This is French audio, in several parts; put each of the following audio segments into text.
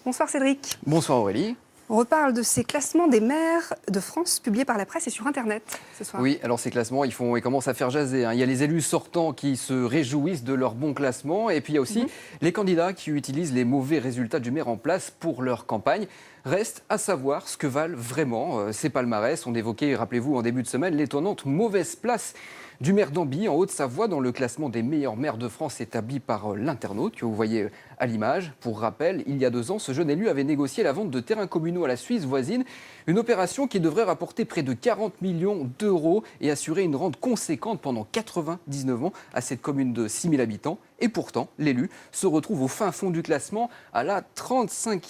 Bonsoir Cédric. Bonsoir Aurélie. On reparle de ces classements des maires de France publiés par la presse et sur Internet ce soir. Oui, alors ces classements, ils commencent à faire jaser. Il y a les élus sortants qui se réjouissent de leur bon classement et puis il y a aussi les candidats qui utilisent les mauvais résultats du maire en place pour leur campagne. Reste à savoir ce que valent vraiment ces palmarès. On évoquait, rappelez-vous, en début de semaine, l'étonnante mauvaise place du maire d'Amby en Haute-Savoie dans le classement des meilleurs maires de France établi par l'internaute que vous voyez à l'image. Pour rappel, il y a 2 ans, ce jeune élu avait négocié la vente de terrains communaux à la Suisse voisine, une opération qui devrait rapporter près de 40 millions d'euros et assurer une rente conséquente pendant 99 ans à cette commune de 6 000 habitants. Et pourtant, l'élu se retrouve au fin fond du classement à la 35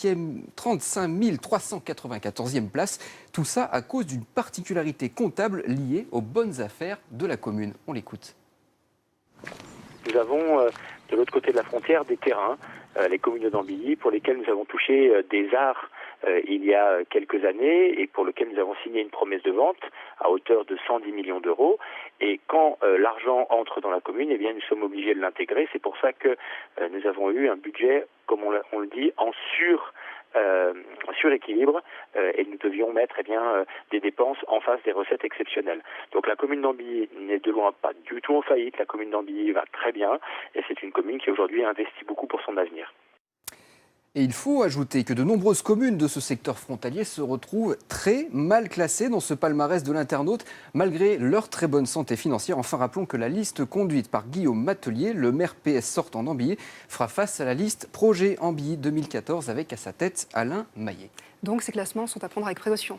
394e place. Tout ça à cause d'une particularité comptable liée aux bonnes affaires de la commune. On l'écoute. Nous avons de l'autre côté de la frontière des terrains, les communes d'Amby, pour lesquels nous avons touché des arts il y a quelques années et pour lesquels nous avons signé une promesse de vente à hauteur de 110 millions d'euros. Et quand l'argent entre dans la commune, eh bien, nous sommes obligés de l'intégrer. C'est pour ça que nous avons eu un budget, comme on le dit, en suréquilibre et nous devions mettre des dépenses en face des recettes exceptionnelles. Donc la commune d'Amby n'est de loin pas du tout en faillite. La commune d'Amby va très bien et c'est une commune qui aujourd'hui investit beaucoup pour son avenir. Et il faut ajouter que de nombreuses communes de ce secteur frontalier se retrouvent très mal classées dans ce palmarès de l'internaute, malgré leur très bonne santé financière. Enfin, rappelons que la liste conduite par Guillaume Matelier, le maire PS sortant d'Amby, fera face à la liste Projet Amby 2014 avec à sa tête Alain Maillet. Donc ces classements sont à prendre avec précaution.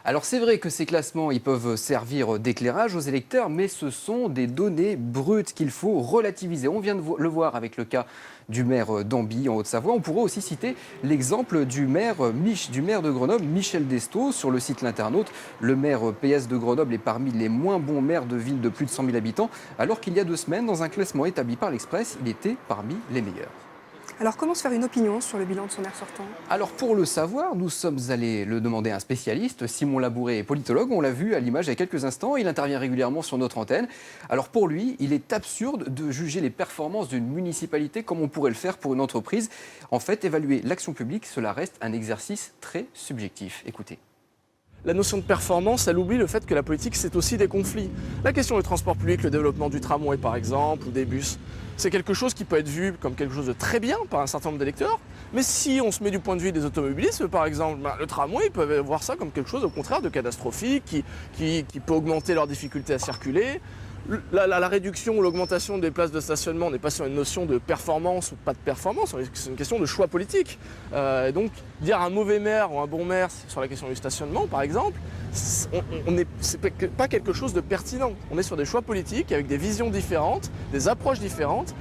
Alors c'est vrai que ces classements ils peuvent servir d'éclairage aux électeurs, mais ce sont des données brutes qu'il faut relativiser. On vient de le voir avec le cas du maire d'Amby en Haute-Savoie. On pourrait aussi citer l'exemple du maire de Grenoble, Michel Destot, sur le site L'Internaute. Le maire PS de Grenoble est parmi les moins bons maires de villes de plus de 100 000 habitants, alors qu'il y a 2 semaines, dans un classement établi par l'Express, il était parmi les meilleurs. Alors comment se faire une opinion sur le bilan de son maire sortant? Alors pour le savoir, nous sommes allés le demander à un spécialiste. Simon Labouré est politologue, on l'a vu à l'image il y a quelques instants, il intervient régulièrement sur notre antenne. Alors pour lui, il est absurde de juger les performances d'une municipalité comme on pourrait le faire pour une entreprise. En fait, évaluer l'action publique, cela reste un exercice très subjectif. Écoutez. La notion de performance, elle oublie le fait que la politique, c'est aussi des conflits. La question du transport public, le développement du tramway par exemple, ou des bus, c'est quelque chose qui peut être vu comme quelque chose de très bien par un certain nombre d'électeurs. Mais si on se met du point de vue des automobilistes, par exemple, le tramway, ils peuvent voir ça comme quelque chose au contraire de catastrophique, qui peut augmenter leur difficulté à circuler. La réduction ou l'augmentation des places de stationnement n'est pas sur une notion de performance ou pas de performance, c'est une question de choix politique. Donc dire un mauvais maire ou un bon maire sur la question du stationnement par exemple, c'est pas quelque chose de pertinent. On est sur des choix politiques avec des visions différentes, des approches différentes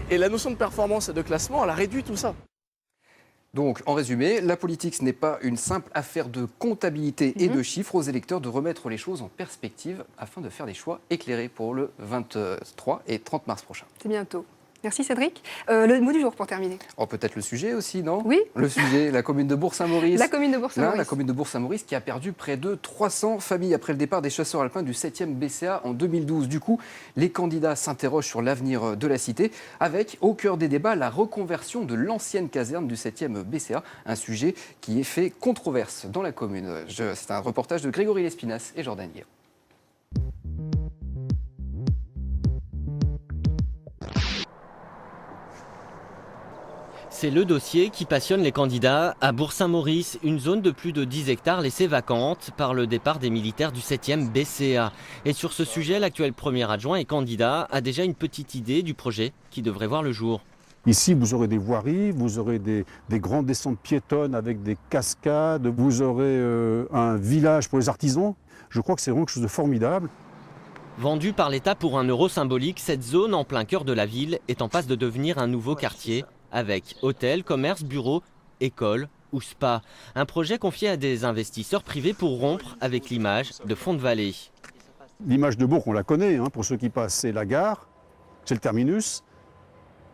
et la notion de performance et de classement, elle a réduit tout ça. Donc, en résumé, la politique, ce n'est pas une simple affaire de comptabilité et de chiffres. Aux électeurs de remettre les choses en perspective afin de faire des choix éclairés pour le 23 et 30 mars prochain. C'est bientôt. Merci Cédric. Le mot du jour pour terminer. Oh, peut-être le sujet aussi, non? Oui. Le sujet, la commune de Bourg-Saint-Maurice. La commune de Bourg-Saint-Maurice. La commune de Bourg-Saint-Maurice qui a perdu près de 300 familles après le départ des chasseurs alpins du 7e BCA en 2012. Du coup, les candidats s'interrogent sur l'avenir de la cité avec, au cœur des débats, la reconversion de l'ancienne caserne du 7e BCA. Un sujet qui est fait controverse dans la commune. C'est un reportage de Grégory Lespinasse et Jordan Guillaume. C'est le dossier qui passionne les candidats. À Bourg-Saint-Maurice, une zone de plus de 10 hectares laissée vacante par le départ des militaires du 7e BCA. Et sur ce sujet, l'actuel premier adjoint et candidat a déjà une petite idée du projet qui devrait voir le jour. Ici, vous aurez des voiries, vous aurez des grandes descentes piétonnes avec des cascades, vous aurez un village pour les artisans. Je crois que c'est vraiment quelque chose de formidable. Vendue par l'État pour €1 symbolique, cette zone en plein cœur de la ville est en passe de devenir un nouveau quartier avec hôtels, commerces, bureaux, écoles ou spa. Un projet confié à des investisseurs privés pour rompre avec l'image de fond de vallée. L'image de Bourg, on la connaît, hein, pour ceux qui passent, c'est la gare, c'est le terminus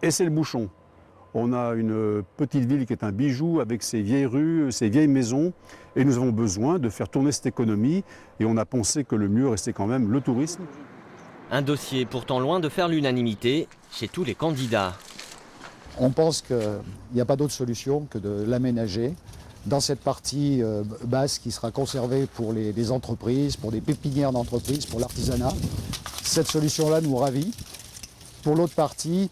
et c'est le bouchon. On a une petite ville qui est un bijou avec ses vieilles rues, ses vieilles maisons et nous avons besoin de faire tourner cette économie et on a pensé que le mieux restait quand même le tourisme. Un dossier pourtant loin de faire l'unanimité chez tous les candidats. On pense qu'il n'y a pas d'autre solution que de l'aménager dans cette partie basse qui sera conservée pour les entreprises, pour des pépinières d'entreprises, pour l'artisanat. Cette solution-là nous ravit. Pour l'autre partie,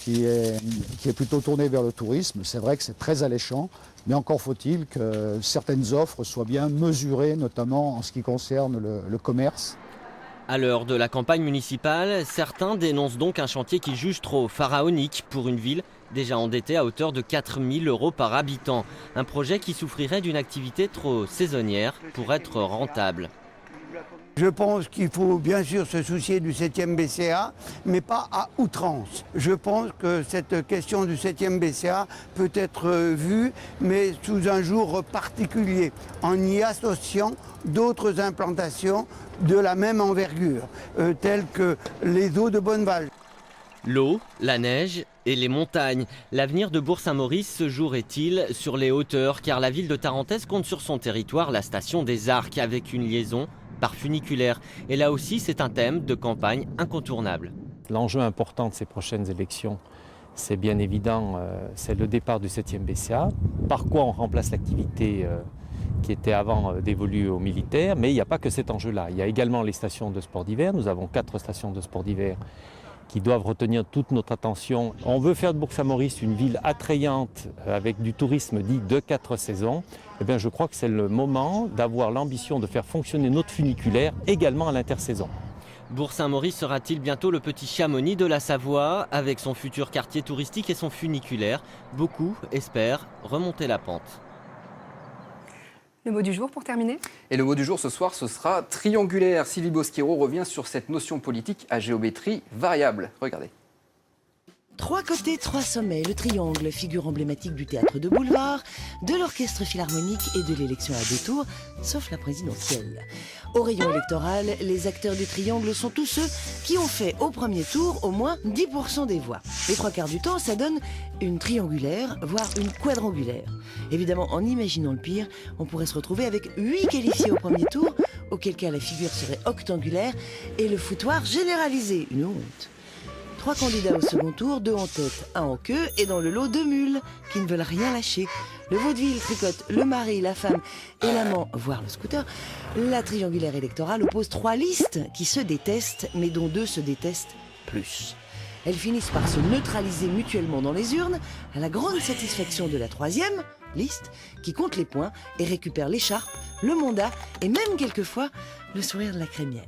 qui est plutôt tournée vers le tourisme, c'est vrai que c'est très alléchant, mais encore faut-il que certaines offres soient bien mesurées, notamment en ce qui concerne le commerce. À l'heure de la campagne municipale, certains dénoncent donc un chantier qu'ils jugent trop pharaonique pour une ville déjà endettée à hauteur de 4 000 € par habitant. Un projet qui souffrirait d'une activité trop saisonnière pour être rentable. Je pense qu'il faut bien sûr se soucier du 7e BCA, mais pas à outrance. Je pense que cette question du 7e BCA peut être vue, mais sous un jour particulier, en y associant d'autres implantations de la même envergure, telles que les eaux de Bonneval. L'eau, la neige et les montagnes. L'avenir de Bourg-Saint-Maurice se jouerait-il sur les hauteurs, car la ville de Tarentaise compte sur son territoire la station des Arcs avec une liaison par funiculaire. Et là aussi, c'est un thème de campagne incontournable. L'enjeu important de ces prochaines élections, c'est bien évident, c'est le départ du 7e BCA. Par quoi on remplace l'activité qui était avant dévolue aux militaires, mais il n'y a pas que cet enjeu-là. Il y a également les stations de sport d'hiver. Nous avons 4 stations de sport d'hiver qui doivent retenir toute notre attention. On veut faire de Bourg-Saint-Maurice une ville attrayante avec du tourisme dit de 4 saisons. Eh bien, je crois que c'est le moment d'avoir l'ambition de faire fonctionner notre funiculaire également à l'intersaison. Bourg-Saint-Maurice sera-t-il bientôt le petit Chamonix de la Savoie avec son futur quartier touristique et son funiculaire? Beaucoup espèrent remonter la pente. Le mot du jour pour terminer? Et le mot du jour ce soir, ce sera triangulaire. Sylvie Bosquero revient sur cette notion politique à géométrie variable. Regardez. 3 côtés, 3 sommets, le triangle, figure emblématique du théâtre de boulevard, de l'orchestre philharmonique et de l'élection à 2 tours, sauf la présidentielle. Au rayon électoral, les acteurs du triangle sont tous ceux qui ont fait au premier tour au moins 10% des voix. Les 3/4 du temps, ça donne une triangulaire, voire une quadrangulaire. Évidemment, en imaginant le pire, on pourrait se retrouver avec 8 qualifiés au premier tour, auquel cas la figure serait octangulaire et le foutoir généralisé. Une honte. 3 candidats au second tour, 2 en tête, 1 en queue, et dans le lot 2 mules qui ne veulent rien lâcher. Le vaudeville tricote le mari, la femme et l'amant, voire le scooter. La triangulaire électorale oppose 3 listes qui se détestent, mais dont 2 se détestent plus. Elles finissent par se neutraliser mutuellement dans les urnes, à la grande satisfaction de la 3e liste, qui compte les points et récupère l'écharpe, le mandat et même quelquefois le sourire de la crémière.